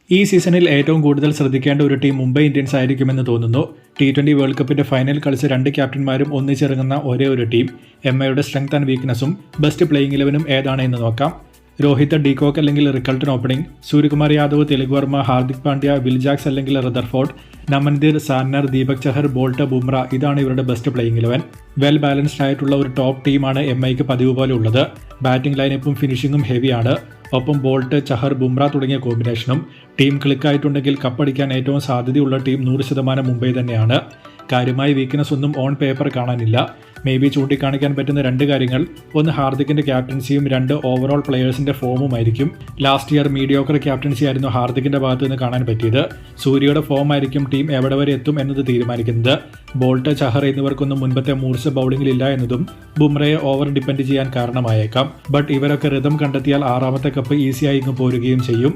ഈ സീസണിൽ ഏറ്റവും കൂടുതൽ ശ്രദ്ധിക്കേണ്ട ഒരു ടീം മുംബൈ ഇന്ത്യൻസ് ആയിരിക്കുമെന്ന് തോന്നുന്നു. T20 വേൾഡ് കപ്പിന്റെ ഫൈനൽ കളിച്ച രണ്ട് ക്യാപ്റ്റന്മാരും ഒന്നിച്ചിറങ്ങുന്ന ഒരേ ഒരു ടീം. എംഐയുടെ സ്ട്രെങ്ത് ആൻഡ് വീക്ക്നസും ബെസ്റ്റ് പ്ലേയിങ് 11 ഏതാണ് എന്ന് നോക്കാം. രോഹിത്, ഡീകോക്ക് അല്ലെങ്കിൽ Rickelton opening, Suryakumar Yadav, Tilak Varma, Hardik Pandya, Will Jacks അല്ലെങ്കിൽ Rutherford, Naman Dhir, Santner, Deepak Chahar, Boult, Bumrah ഇതാണ് ഇവരുടെ ബെസ്റ്റ് പ്ലേയിങ് 11. വെൽ ബാലൻസ്ഡ് ആയിട്ടുള്ള ഒരു ടോപ്പ് ടീമാണ് എംഐക്ക് പതിവ് പോലെ ഉള്ളത്. ബാറ്റിംഗ് ലൈനപ്പും ഫിനിഷിംഗും ഹെവിയാണ്. ഒപ്പം ബോൾട്ട്, ചഹർ, ബുംറ തുടങ്ങിയ കോമ്പിനേഷനും. ടീം ക്ലിക്കായിട്ടുണ്ടെങ്കിൽ കപ്പടിക്കാൻ ഏറ്റവും സാധ്യതയുള്ള ടീം 100% മുംബൈ തന്നെയാണ്. കാര്യമായ വീക്ക്നസ് ഒന്നും ഓൺ പേപ്പർ കാണാനില്ല. മേ ബി ചൂണ്ടിക്കാണിക്കാൻ പറ്റുന്ന രണ്ട് കാര്യങ്ങൾ: ഒന്ന് ഹാർദിക്കിന്റെ ക്യാപ്റ്റൻസിയും, രണ്ട് ഓവറോൾ പ്ലെയേഴ്സിന്റെ ഫോമുമായിരിക്കും. ലാസ്റ്റ് ഇയർ മീഡിയോക്കർ ക്യാപ്റ്റൻസി ആയിരുന്നു ഹാർദിക്കിന്റെ ഭാഗത്ത് നിന്ന് കാണാൻ പറ്റിയത്. സൂര്യയുടെ ഫോം ആയിരിക്കും ടീം എവിടെ വരെ എത്തും എന്നത് തീരുമാനിക്കുന്നത്. ബോൾട്ട്, ചഹർ എന്നിവർക്കൊന്നും മുൻപത്തെ മൂർച്ച ബൗളിംഗിലില്ല എന്നതും ബുംറയെ ഓവർ ഡിപ്പെൻഡ് ചെയ്യാൻ കാരണമായേക്കാം. ബട്ട് ഇവരൊക്കെ റിതം കണ്ടെത്തിയാൽ ആറാമത്തെ കപ്പ് ഈസിയായി പോരുകയും ചെയ്യും.